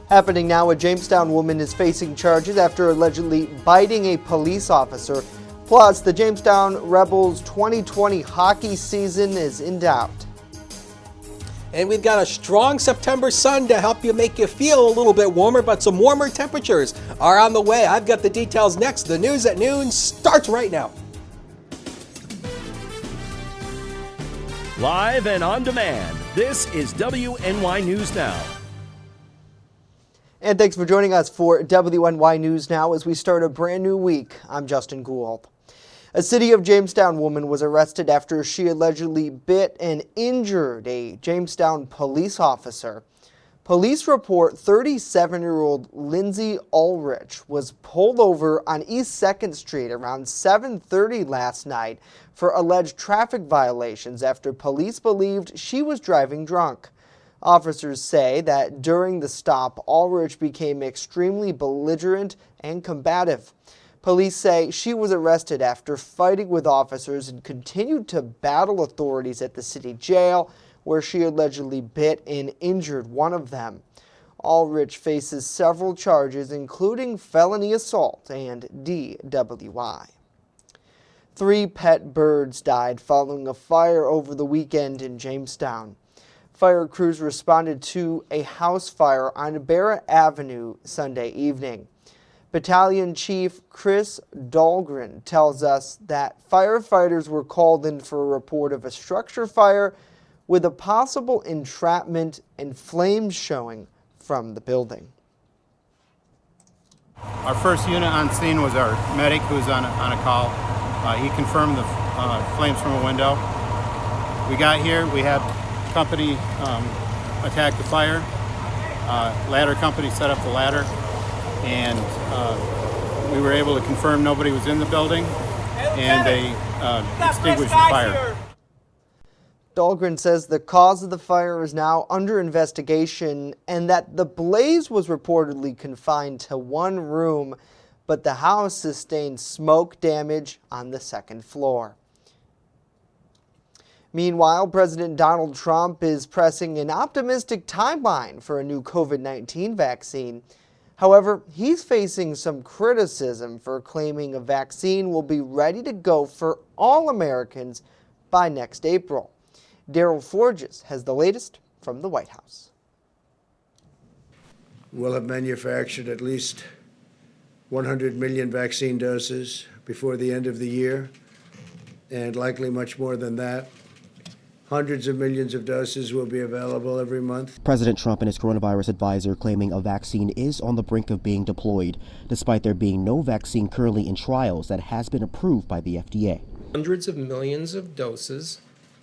Happening now, a Jamestown woman is facing charges after allegedly biting a police officer. Plus, the Jamestown Rebels 2020 hockey season is in doubt. And we've got a strong September sun to help you make you feel a little bit warmer, but some warmer temperatures are on the way. I've got the details next. The News at Noon starts right now. Live and on demand, this is WNY News Now. And thanks for joining us for WNY News Now as we start a brand new week. I'm Justin Gould. A City of Jamestown woman was arrested after she allegedly bit and injured a Jamestown police officer. Police report 37-year-old Lindsay Ulrich was pulled over on East 2nd Street around 7:30 last night for alleged traffic violations after police believed she was driving drunk. Officers say that during the stop, Ulrich became extremely belligerent and combative. Police say she was arrested after fighting with officers and continued to battle authorities at the city jail, where she allegedly bit and injured one of them. Ulrich faces several charges, including felony assault and DWI. 3 pet birds died following a fire over the weekend in Jamestown. Fire crews responded to a house fire on Barrett Avenue Sunday evening. Battalion Chief Chris Dahlgren tells us that firefighters were called in for a report of a structure fire with a possible entrapment and flames showing from the building. Our first unit on scene was our medic who was on a call. He confirmed the flames from a window. We got here, we had company attack the fire. Ladder company set up the ladder, and we were able to confirm nobody was in the building, and they extinguished the fire. Dahlgren says the cause of the fire is now under investigation and that the blaze was reportedly confined to one room, but the house sustained smoke damage on the second floor. Meanwhile, President Donald Trump is pressing an optimistic timeline for a new COVID-19 vaccine. However, he's facing some criticism for claiming a vaccine will be ready to go for all Americans by next April. Daryl Forges has the latest from the White House. We'll have manufactured at least 100 million vaccine doses before the end of the year, and likely much more than that. Hundreds of millions of doses will be available every month. President Trump and his coronavirus advisor claiming a vaccine is on the brink of being deployed, despite there being no vaccine currently in trials that has been approved by the FDA. Hundreds of millions of doses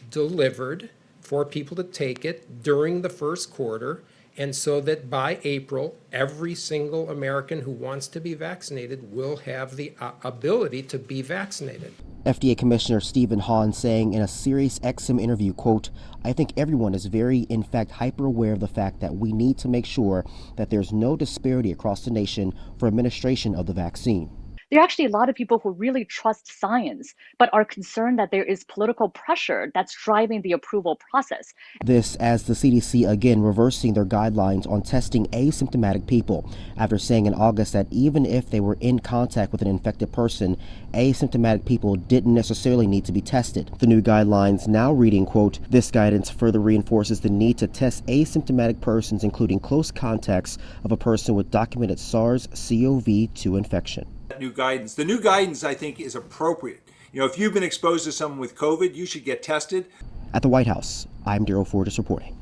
delivered for people to take it during the first quarter, and so that by April, every single American who wants to be vaccinated will have the ability to be vaccinated. FDA Commissioner Stephen Hahn saying in a Sirius XM interview, quote, "I think everyone is very, in fact, hyper aware of the fact that we need to make sure that there's no disparity across the nation for administration of the vaccine." There are actually a lot of people who really trust science, but are concerned that there is political pressure that's driving the approval process. This as the CDC again reversing their guidelines on testing asymptomatic people after saying in August that even if they were in contact with an infected person, asymptomatic people didn't necessarily need to be tested. The new guidelines now reading, quote, "This guidance further reinforces the need to test asymptomatic persons, including close contacts of a person with documented SARS-CoV-2 infection." The new guidance, I think, is appropriate. You know, if you've been exposed to someone with COVID, you should get tested. At the White House, I'm Daryl Fortis reporting.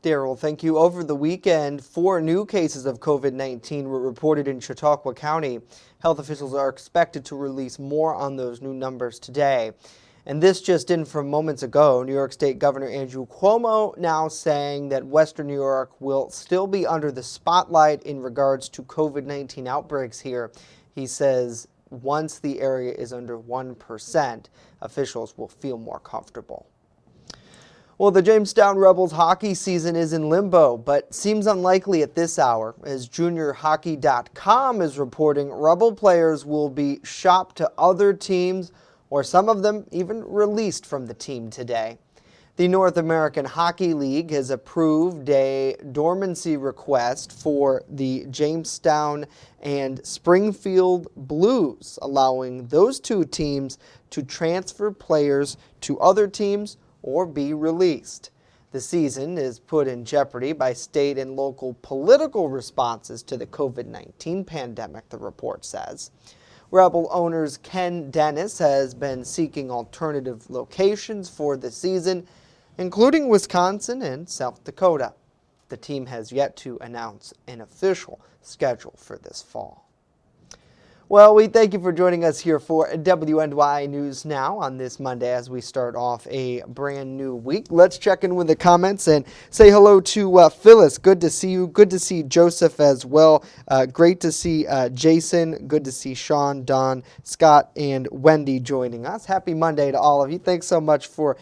Daryl, thank you. Over the weekend, 4 new cases of COVID-19 were reported in Chautauqua County. Health officials are expected to release more on those new numbers today. And this just in from moments ago, New York State Governor Andrew Cuomo now saying that Western New York will still be under the spotlight in regards to COVID-19 outbreaks here. He says once the area is under 1%, officials will feel more comfortable. Well, the Jamestown Rebels hockey season is in limbo, but seems unlikely at this hour, as JuniorHockey.com is reporting Rebel players will be shopped to other teams, or some of them even released from the team today. The North American Hockey League has approved a dormancy request for the Jamestown and Springfield Blues, allowing those two teams to transfer players to other teams or be released. The season is put in jeopardy by state and local political responses to the COVID-19 pandemic, the report says. Rebel owners Ken Dennis has been seeking alternative locations for the season, including Wisconsin and South Dakota. The team has yet to announce an official schedule for this fall. Well, we thank you for joining us here for WNY News Now on this Monday as we start off a brand new week. Let's check in with the comments and say hello to Phyllis. Good to see you. Good to see Joseph as well. Great to see Jason. Good to see Sean, Don, Scott, and Wendy joining us. Happy Monday to all of you. Thanks so much for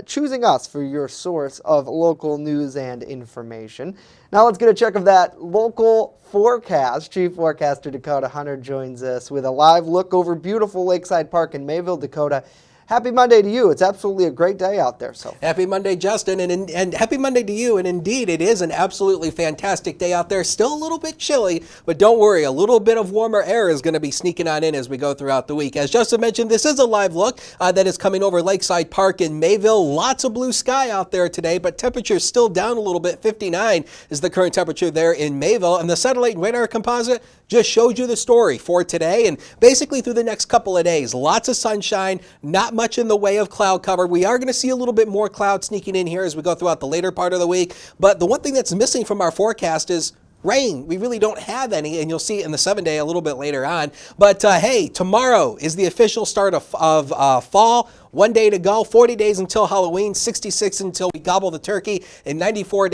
choosing us for your source of local news and information. Now let's get a check of that local forecast. Chief Forecaster Dakota Hunter joins us with a live look over beautiful Lakeside Park in Mayville, Dakota. Happy Monday to you. It's absolutely a great day out there. So happy Monday, Justin, and happy Monday to you. And indeed, it is an absolutely fantastic day out there. Still a little bit chilly, but don't worry, a little bit of warmer air is going to be sneaking on in as we go throughout the week. As Justin mentioned, this is a live look that is coming over Lakeside Park in Mayville. Lots of blue sky out there today, but temperature's still down a little bit. 59 is the current temperature there in Mayville. And the satellite and radar composite just showed you the story for today and basically through the next couple of days. Lots of sunshine, not much in the way of cloud cover. We are going to see a little bit more cloud sneaking in here as we go throughout the later part of the week. But the one thing that's missing from our forecast is rain. We really don't have any, and you'll see it in the 7-day a little bit later on. But hey, tomorrow is the official start of fall. 1 day to go, 40 days until Halloween, 66 until we gobble the turkey, and 95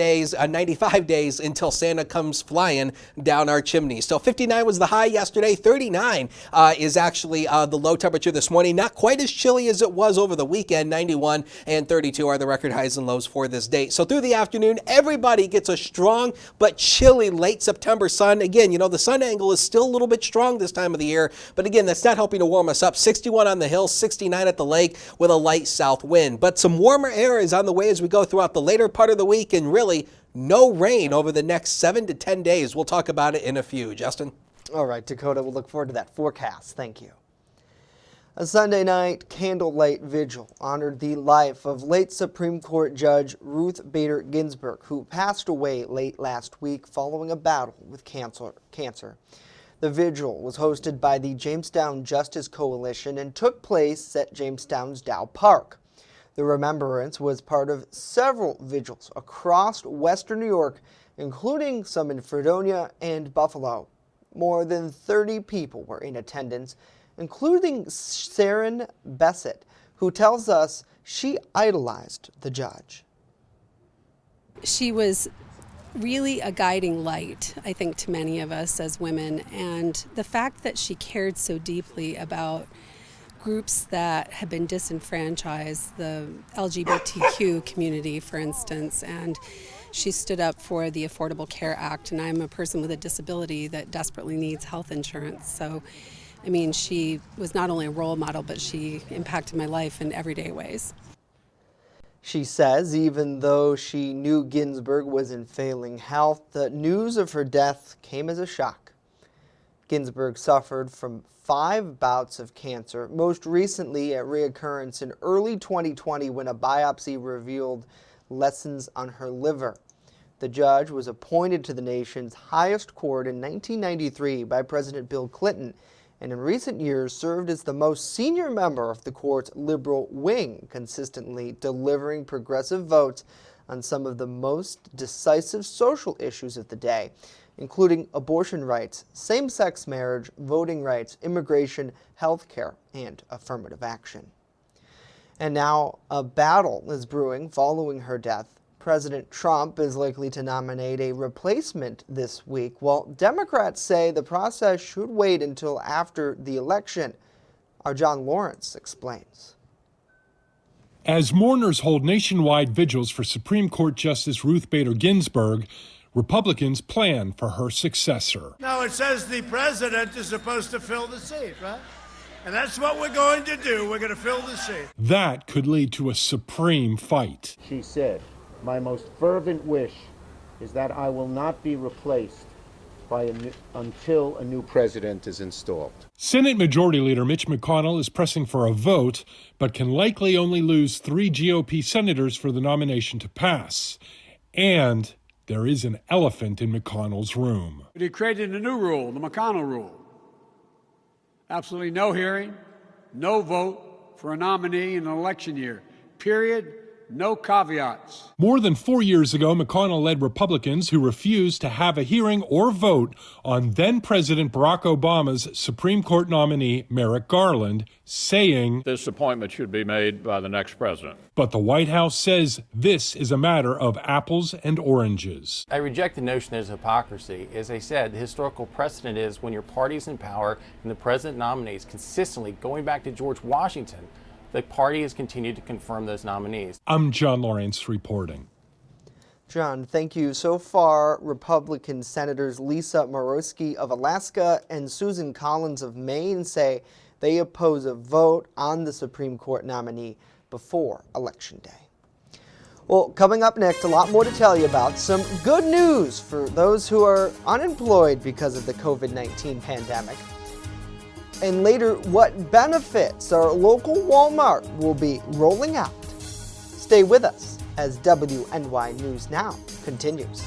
days until Santa comes flying down our chimney. So 59 was the high yesterday. 39 is actually the low temperature this morning. Not quite as chilly as it was over the weekend. 91 and 32 are the record highs and lows for this date. So through the afternoon, everybody gets a strong but chilly late September sun. Again, you know, the sun angle is still a little bit strong this time of the year, but again, that's not helping to warm us up. 61 on the hill, 69 at the lake, with a light south wind. But some warmer air is on the way as we go throughout the later part of the week, and really no rain over the next 7 to 10 days. We'll talk about it in a few. Justin? All right, Dakota, we'll look forward to that forecast. Thank you. A Sunday night candlelight vigil honored the life of late Supreme Court Judge Ruth Bader Ginsburg, who passed away late last week following a battle with cancer. The vigil was hosted by the Jamestown Justice Coalition and took place at Jamestown's Dow Park. The remembrance was part of several vigils across Western New York, including some in Fredonia and Buffalo. More than 30 people were in attendance, including Sharon Bessett, who tells us she idolized the judge. She was really a guiding light, I think, to many of us as women, and the fact that she cared so deeply about groups that have been disenfranchised, the LGBTQ community, for instance, and she stood up for the Affordable Care Act, and I'm a person with a disability that desperately needs health insurance. So, I mean, she was not only a role model, but she impacted my life in everyday ways. She says even though she knew Ginsburg was in failing health, the news of her death came as a shock. Ginsburg suffered from 5 bouts of cancer, most recently a reoccurrence in early 2020 when a biopsy revealed lessons on her liver. The judge was appointed to the nation's highest court in 1993 by President Bill Clinton, and in recent years served as the most senior member of the court's liberal wing, consistently delivering progressive votes on some of the most decisive social issues of the day, including abortion rights, same-sex marriage, voting rights, immigration, health care, and affirmative action. And now a battle is brewing following her death. President Trump is likely to nominate a replacement this week, while Democrats say the process should wait until after the election. Our John Lawrence explains. As mourners hold nationwide vigils for Supreme Court Justice Ruth Bader Ginsburg, Republicans plan for her successor. Now, it says the president is supposed to fill the seat, right? And that's what we're going to do. We're going to fill the seat. That could lead to a supreme fight. She said, "My most fervent wish is that I will not be replaced until a new president is installed." Senate Majority Leader Mitch McConnell is pressing for a vote, but can likely only lose 3 GOP senators for the nomination to pass. And there is an elephant in McConnell's room. He created a new rule, the McConnell Rule. Absolutely no hearing, no vote for a nominee in an election year. Period. No caveats. More than 4 years ago, McConnell led Republicans who refused to have a hearing or vote on then-President Barack Obama's Supreme Court nominee, Merrick Garland, saying, "This appointment should be made by the next president." But the White House says this is a matter of apples and oranges. I reject the notion there's hypocrisy. As I said, the historical precedent is when your party's in power and the president nominates consistently, going back to George Washington, the party has continued to confirm those nominees. I'm John Lawrence reporting. John, thank you. So far, Republican Senators Lisa Murkowski of Alaska and Susan Collins of Maine say they oppose a vote on the Supreme Court nominee before Election Day. Well, coming up next, a lot more to tell you about. Some good news for those who are unemployed because of the COVID-19 pandemic. And later, what benefits our local Walmart will be rolling out. Stay with us as WNY News Now continues.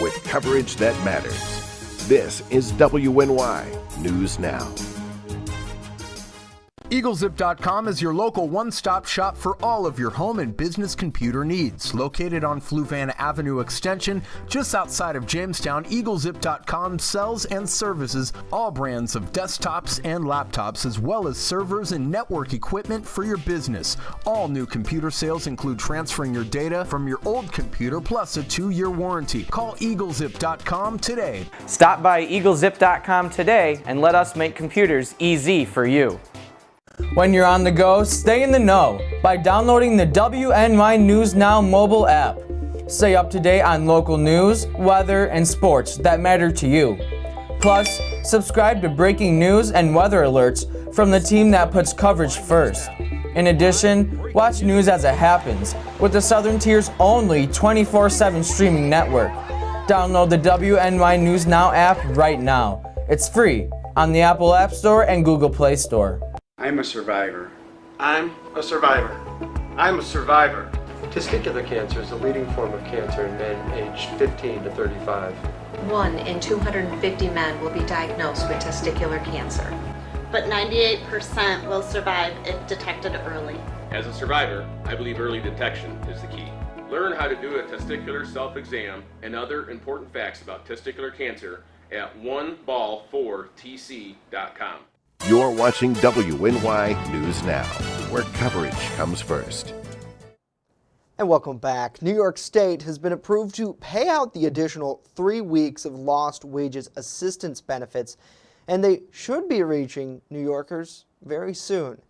With coverage that matters. This is WNY News Now. EagleZip.com is your local one-stop shop for all of your home and business computer needs. Located on Fluvan Avenue Extension, just outside of Jamestown, EagleZip.com sells and services all brands of desktops and laptops, as well as servers and network equipment for your business. All new computer sales include transferring your data from your old computer, plus a 2-year warranty. Call EagleZip.com today. Stop by EagleZip.com today and let us make computers easy for you. When you're on the go, stay in the know by downloading the WNY News Now mobile app. Stay up to date on local news, weather, and sports that matter to you. Plus, subscribe to breaking news and weather alerts from the team that puts coverage first. In addition, watch news as it happens with the Southern Tier's only 24/7 streaming network. Download the WNY News Now app right now. It's free on the Apple App Store and Google Play Store. I'm a survivor. I'm a survivor. I'm a survivor. Testicular cancer is the leading form of cancer in men aged 15 to 35. 1 in 250 men will be diagnosed with testicular cancer. But 98% will survive if detected early. As a survivor, I believe early detection is the key. Learn how to do a testicular self-exam and other important facts about testicular cancer at oneball4tc.com. You're watching WNY News Now, where coverage comes first. And welcome back. New York State has been approved to pay out the additional 3 weeks of lost wages assistance benefits, and they should be reaching New Yorkers very soon.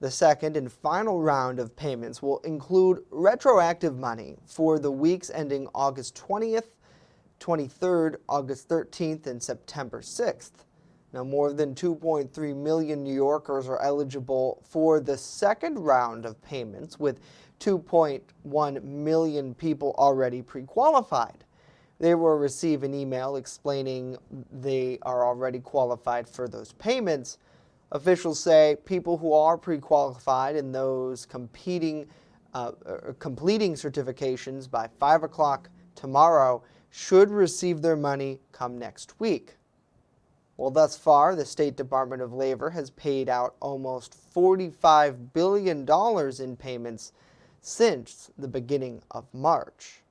The second and final round of payments will include retroactive money for the weeks ending August 20th, 23rd, August 13th, and September 6th. Now, more than 2.3 million New Yorkers are eligible for the second round of payments, with 2.1 million people already pre-qualified. They will receive an email explaining they are already qualified for those payments. Officials say people who are pre-qualified and those completing certifications by 5 o'clock tomorrow should receive their money come next week. Well, thus far, the State Department of Labor has paid out almost $45 billion in payments since the beginning of March.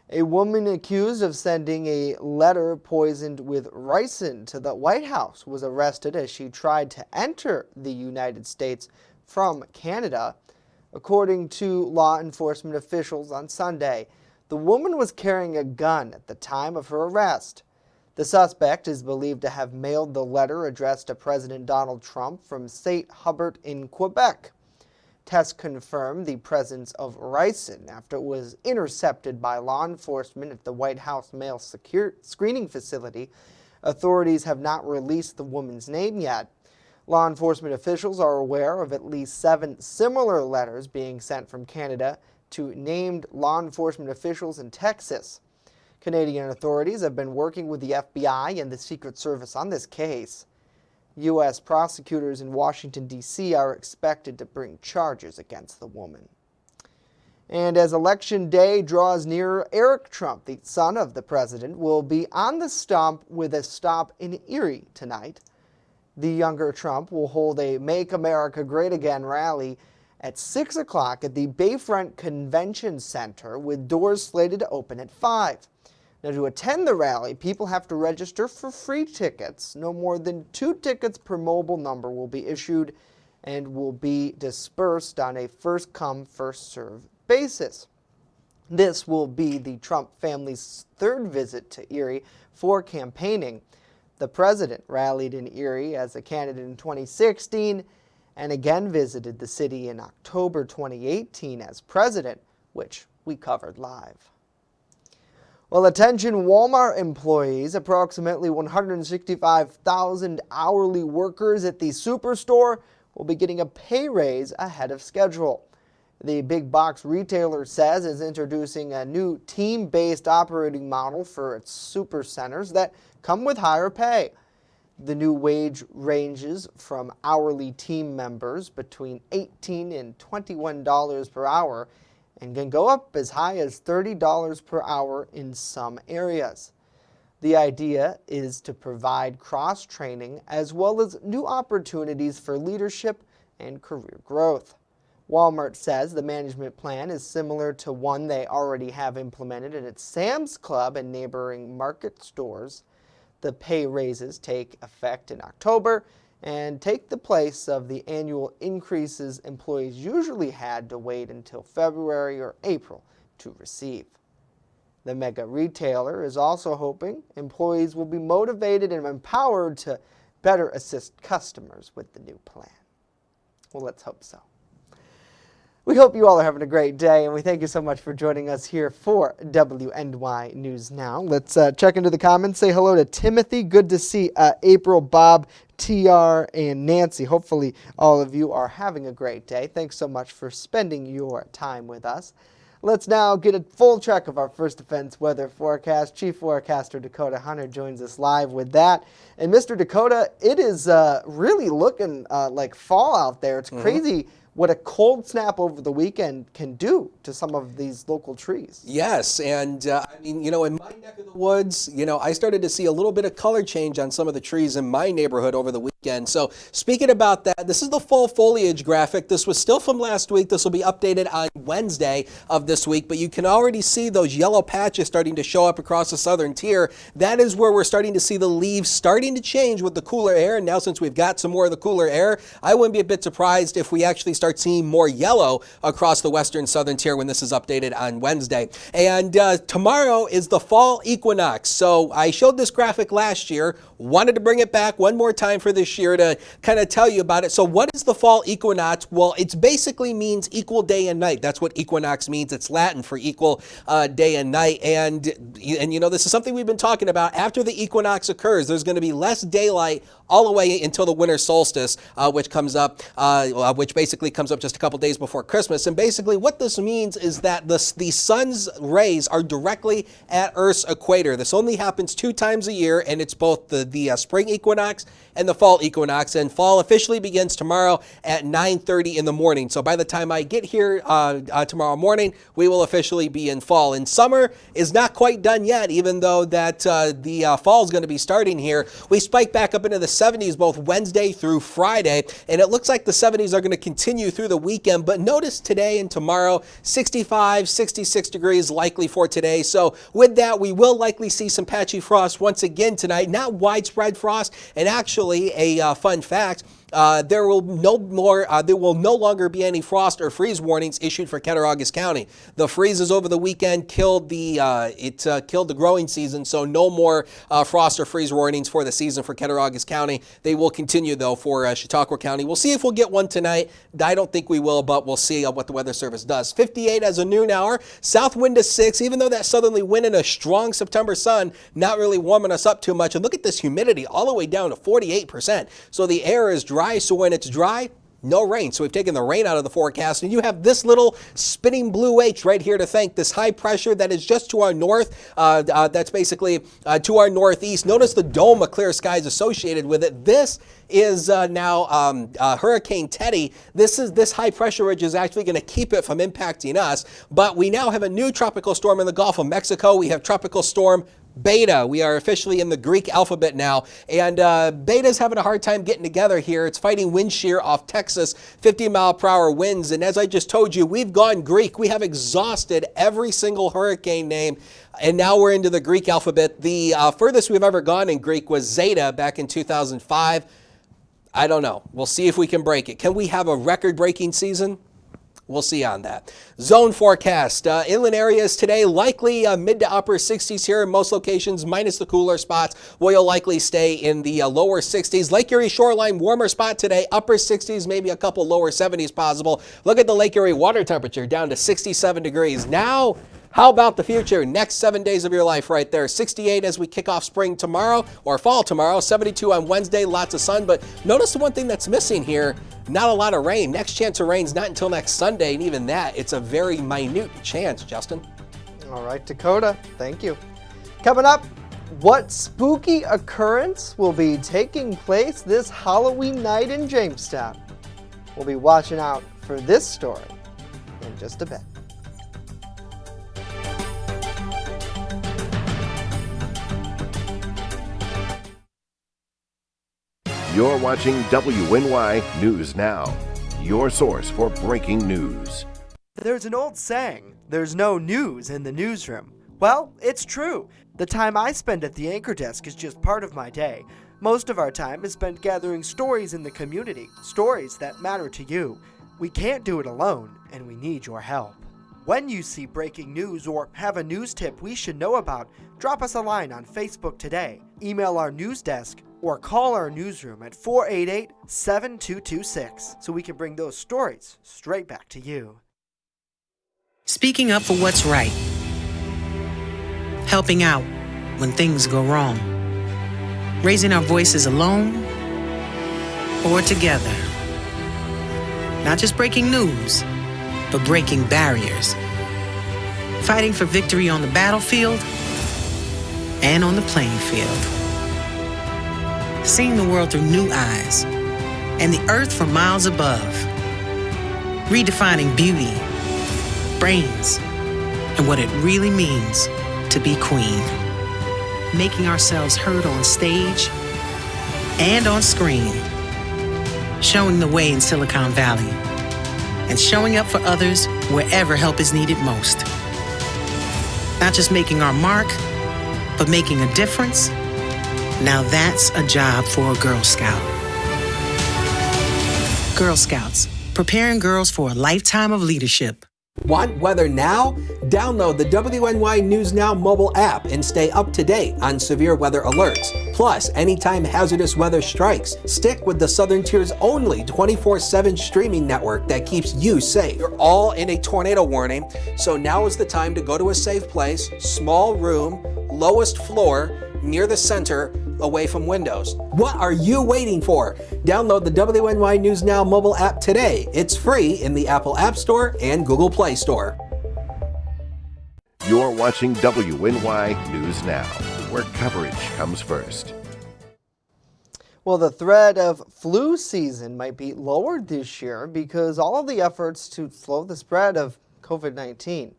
A woman accused of sending a letter poisoned with ricin to the White House was arrested as she tried to enter the United States from Canada. According to law enforcement officials on Sunday, the woman was carrying a gun at the time of her arrest. The suspect is believed to have mailed the letter addressed to President Donald Trump from St. Hubert in Quebec. Tests confirmed the presence of ricin after it was intercepted by law enforcement at the White House mail screening facility. Authorities have not released the woman's name yet. Law enforcement officials are aware of at least 7 similar letters being sent from Canada to named law enforcement officials in Texas. Canadian authorities have been working with the FBI and the Secret Service on this case. U.S. prosecutors in Washington, D.C. are expected to bring charges against the woman. And as Election Day draws nearer, Eric Trump, the son of the president, will be on the stump with a stop in Erie tonight. The younger Trump will hold a Make America Great Again rally at 6 o'clock at the Bayfront Convention Center, with doors slated to open at 5. Now, to attend the rally, people have to register for free tickets. No more than 2 tickets per mobile number will be issued and will be dispersed on a first-come, first-served basis. This will be the Trump family's 3rd visit to Erie for campaigning. The president rallied in Erie as a candidate in 2016 and again visited the city in October 2018 as president, which we covered live. Well, attention Walmart employees, approximately 165,000 hourly workers at the superstore will be getting a pay raise ahead of schedule. The big box retailer says is introducing a new team-based operating model for its supercenters that come with higher pay. The new wage ranges from hourly team members between $18 and $21 per hour and can go up as high as $30 per hour in some areas. The idea is to provide cross-training as well as new opportunities for leadership and career growth. Walmart says the management plan is similar to one they already have implemented at its Sam's Club and neighboring market stores. The pay raises take effect in October and take the place of the annual increases employees usually had to wait until February or April to receive. The mega retailer is also hoping employees will be motivated and empowered to better assist customers with the new plan. Well, let's hope so. We hope you all are having a great day, and we thank you so much for joining us here for WNY News Now. Let's check into the comments. Say hello to Timothy. Good to see April, Bob, TR, and Nancy. Hopefully all of you are having a great day. Thanks so much for spending your time with us. Let's now get a full check of our First Defense weather forecast. Chief Forecaster Dakota Hunter joins us live with that. And Mr. Dakota, it is really looking like fall out there. It's crazy what a cold snap over the weekend can do to some of these local trees. Yes, and I mean, you know, in my neck of the woods, you know, I started to see a little bit of color change on some of the trees in my neighborhood over the weekend. So speaking about that, this is the fall foliage graphic. This was still from last week. This will be updated on Wednesday of this week, but you can already see those yellow patches starting to show up across the southern tier. That is where we're starting to see the leaves starting to change with the cooler air. And now since we've got some more of the cooler air, I wouldn't be a bit surprised if we actually start seeing more yellow across the western southern tier when this is updated on Wednesday. And tomorrow is the fall equinox. So I showed this graphic last year, wanted to bring it back one more time for this year to kind of tell you about it. So what is the fall equinox? Well, it basically means equal day and night. That's what equinox means. It's Latin for equal day and night. And you know, this is something we've been talking about. After the equinox occurs, there's going to be less daylight all the way until the winter solstice, which basically comes up just a couple days before Christmas. And basically what this means is that the sun's rays are directly at Earth's equator. This only happens 2 times a year, and it's both the spring equinox and the fall equinox. And fall officially begins tomorrow at 9:30 in the morning. So by the time I get here tomorrow morning, we will officially be in fall. And summer is not quite done yet, even though that the fall is going to be starting here. We spike back up into the 70s both Wednesday through Friday, and it looks like the 70s are going to continue through the weekend. But notice today and tomorrow, 65, 66 degrees likely for today. So with that, we will likely see some patchy frost once again tonight. Not widespread frost, and actually a fun fact, there will no longer be any frost or freeze warnings issued for Cattaraugus County. The freezes over the weekend killed the growing season, so no more frost or freeze warnings for the season for Cattaraugus County. They will continue though for Chautauqua County. We'll see if we'll get one tonight. I don't think we will, but we'll see what the Weather Service does. 58 as a noon hour. South wind to 6. Even though that southerly wind and a strong September sun, not really warming us up too much. And look at this humidity all the way down to 48%. So the air is dry. So when it's dry, no rain. So we've taken the rain out of the forecast, and you have this little spinning blue H right here to thank. This high pressure that is just to our north. That's basically to our northeast. Notice the dome of clear skies associated with it. This is now Hurricane Teddy. This high pressure ridge is actually going to keep it from impacting us. But we now have a new tropical storm in the Gulf of Mexico. We have Tropical Storm Beta. We are officially in the Greek alphabet now, and Beta's having a hard time getting together here. It's fighting wind shear off Texas, 50-mile-per-hour winds, and as I just told you, we've gone Greek. We have exhausted every single hurricane name, and now we're into the Greek alphabet. The furthest we've ever gone in Greek was Zeta back in 2005. I don't know. We'll see if we can break it. Can we have a record-breaking season? We'll see on that. Zone forecast. Inland areas today, likely mid to upper 60s here in most locations, minus the cooler spots. We'll likely stay in the lower 60s. Lake Erie shoreline, warmer spot today, upper 60s, maybe a couple lower 70s possible. Look at the Lake Erie water temperature down to 67 degrees. Now, how about the future? Next 7 days of your life right there. 68 as we kick off spring tomorrow, or fall tomorrow. 72 on Wednesday, lots of sun. But notice the one thing that's missing here, not a lot of rain. Next chance of rain's not until next Sunday, and even that, it's a very minute chance, Justin. All right, Dakota, thank you. Coming up, what spooky occurrence will be taking place this Halloween night in Jamestown? We'll be watching out for this story in just a bit. You're watching WNY News Now, your source for breaking news. There's an old saying, there's no news in the newsroom. Well, it's true. The time I spend at the anchor desk is just part of my day. Most of our time is spent gathering stories in the community, stories that matter to you. We can't do it alone, and we need your help. When you see breaking news or have a news tip we should know about, drop us a line on Facebook today, email our news desk, or call our newsroom at 488-7226 so we can bring those stories straight back to you. Speaking up for what's right. Helping out when things go wrong. Raising our voices alone or together. Not just breaking news, but breaking barriers. Fighting for victory on the battlefield and on the playing field. Seeing the world through new eyes and the earth from miles above. Redefining beauty, brains, and what it really means to be queen. Making ourselves heard on stage and on screen. Showing the way in Silicon Valley and showing up for others wherever help is needed most. Not just making our mark, but making a difference. Now that's a job for a Girl Scout. Girl Scouts, preparing girls for a lifetime of leadership. Want weather now? Download the WNY News Now mobile app and stay up to date on severe weather alerts. Plus, anytime hazardous weather strikes, stick with the Southern Tier's only 24/7 streaming network that keeps you safe. You're all in a tornado warning, so now is the time to go to a safe place, small room, lowest floor, near the center, away from windows. What are you waiting for? Download the WNY News Now mobile app today. It's free in the Apple App Store and Google Play Store. You're watching WNY News Now, where coverage comes first. Well, the threat of flu season might be lowered this year because all of the efforts to slow the spread of COVID-19.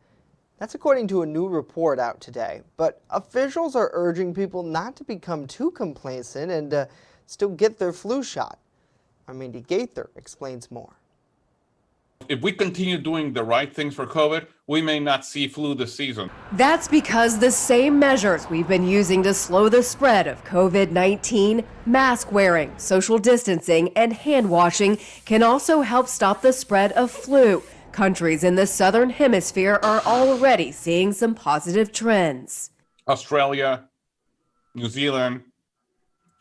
That's according to a new report out today. But officials are urging people not to become too complacent and still get their flu shot. Our Mindy Gaither explains more. If we continue doing the right things for COVID, we may not see flu this season. That's because the same measures we've been using to slow the spread of COVID-19, mask wearing, social distancing, and hand washing, can also help stop the spread of flu. Countries in the southern hemisphere are already seeing some positive trends. Australia, New Zealand,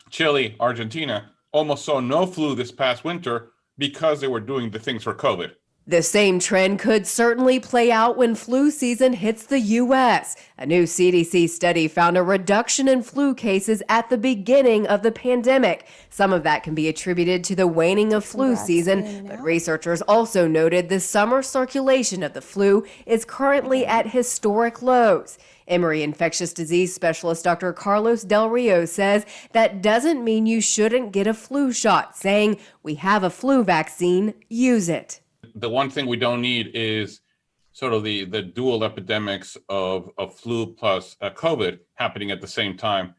Chile, Argentina almost saw no flu this past winter because they were doing the things for COVID. The same trend could certainly play out when flu season hits the U.S. A new CDC study found a reduction in flu cases at the beginning of the pandemic. Some of that can be attributed to the waning of flu season, but researchers also noted the summer circulation of the flu is currently at historic lows. Emory infectious disease specialist Dr. Carlos Del Rio says that doesn't mean you shouldn't get a flu shot, saying, "We have a flu vaccine, use it." The one thing we don't need is sort of the dual epidemics of flu plus COVID happening at the same time.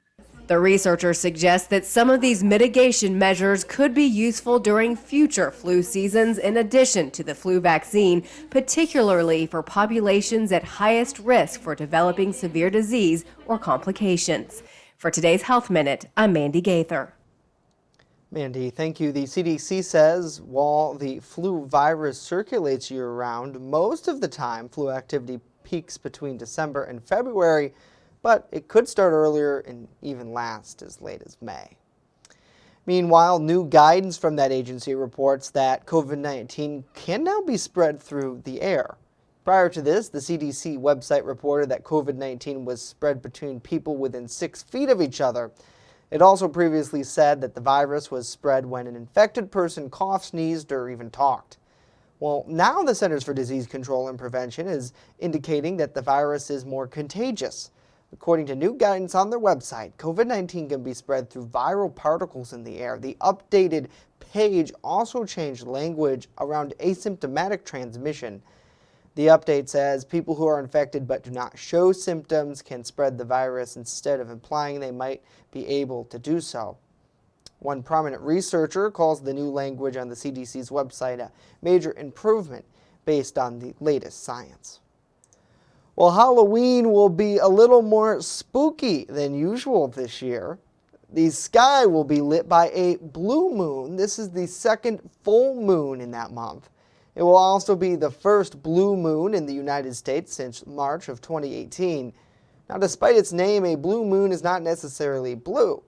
The researcher suggests that some of these mitigation measures could be useful during future flu seasons in addition to the flu vaccine, particularly for populations at highest risk for developing severe disease or complications. For today's Health Minute, I'm Mandy Gaither. Mandy, thank you. The CDC says while the flu virus circulates year-round, most of the time flu activity peaks between December and February, but it could start earlier and even last as late as May. Meanwhile, new guidance from that agency reports that COVID-19 can now be spread through the air. Prior to this, the CDC website reported that COVID-19 was spread between people within 6 feet of each other. It also previously said that the virus was spread when an infected person coughed, sneezed, or even talked. Well, now the Centers for Disease Control and Prevention is indicating that the virus is more contagious. According to new guidance on their website, COVID-19 can be spread through viral particles in the air. The updated page also changed language around asymptomatic transmission. The update says people who are infected but do not show symptoms can spread the virus instead of implying they might be able to do so. One prominent researcher calls the new language on the CDC's website a major improvement based on the latest science. Well, Halloween will be a little more spooky than usual this year. The sky will be lit by a blue moon. This is the second full moon in that month. It will also be the first blue moon in the United States since March of 2018. Now, despite its name, a blue moon is not necessarily blue.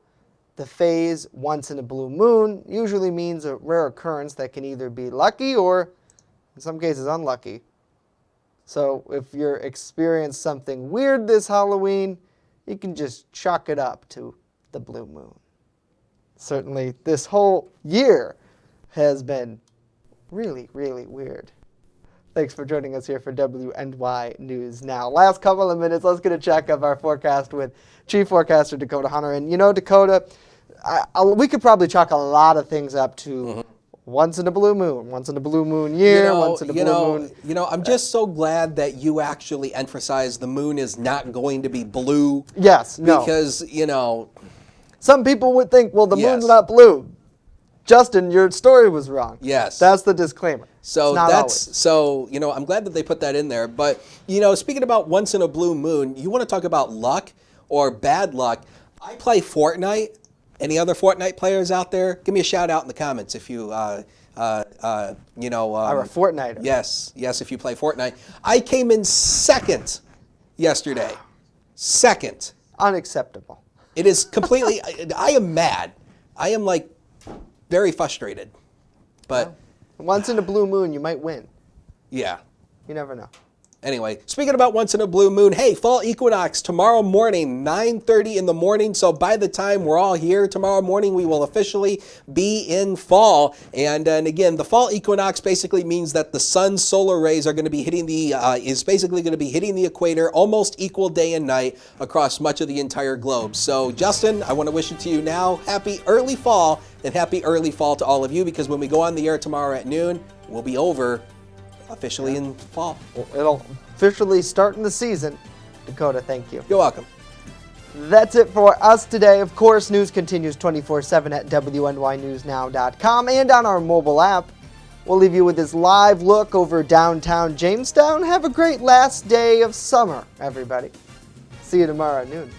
The phrase "once in a blue moon" usually means a rare occurrence that can either be lucky or, in some cases, unlucky. So if you're experiencing something weird this Halloween, you can just chalk it up to the blue moon. Certainly, this whole year has been really, really weird. Thanks for joining us here for WNY News Now. Last couple of minutes, let's get a check of our forecast with Chief Forecaster Dakota Hunter. And you know, Dakota, we could probably chalk a lot of things up to once in a blue moon, once in a blue moon year, once in a blue moon. You know, I'm just so glad that you actually emphasized the moon is not going to be blue. Yes, no. Because, you know, some people would think, well, the moon's not blue. Justin, your story was wrong. Yes. That's the disclaimer. So you know, I'm glad that they put that in there. But, you know, speaking about once in a blue moon, you want to talk about luck or bad luck. I play Fortnite. Any other Fortnite players out there? Give me a shout out in the comments if you, are a Fortniter. Yes, if you play Fortnite. I came in second yesterday. Second. Unacceptable. It is completely, I am mad. I am like very frustrated. But once in a blue moon, you might win. Yeah. You never know. Anyway, speaking about once in a blue moon, hey, fall equinox tomorrow morning, 9:30 in the morning. So by the time we're all here tomorrow morning, we will officially be in fall. And again, the fall equinox basically means that the sun's solar rays are going to be hitting the equator almost equal day and night across much of the entire globe. So Justin, I want to wish it to you now. Happy early fall, and happy early fall to all of you, because when we go on the air tomorrow at noon, we'll be over officially in fall. Well, it'll officially start in the season. Dakota, thank you. You're welcome. That's it for us today. Of course, news continues 24/7 at WNYNewsNow.com and on our mobile app. We'll leave you with this live look over downtown Jamestown. Have a great last day of summer, everybody. See you tomorrow at noon.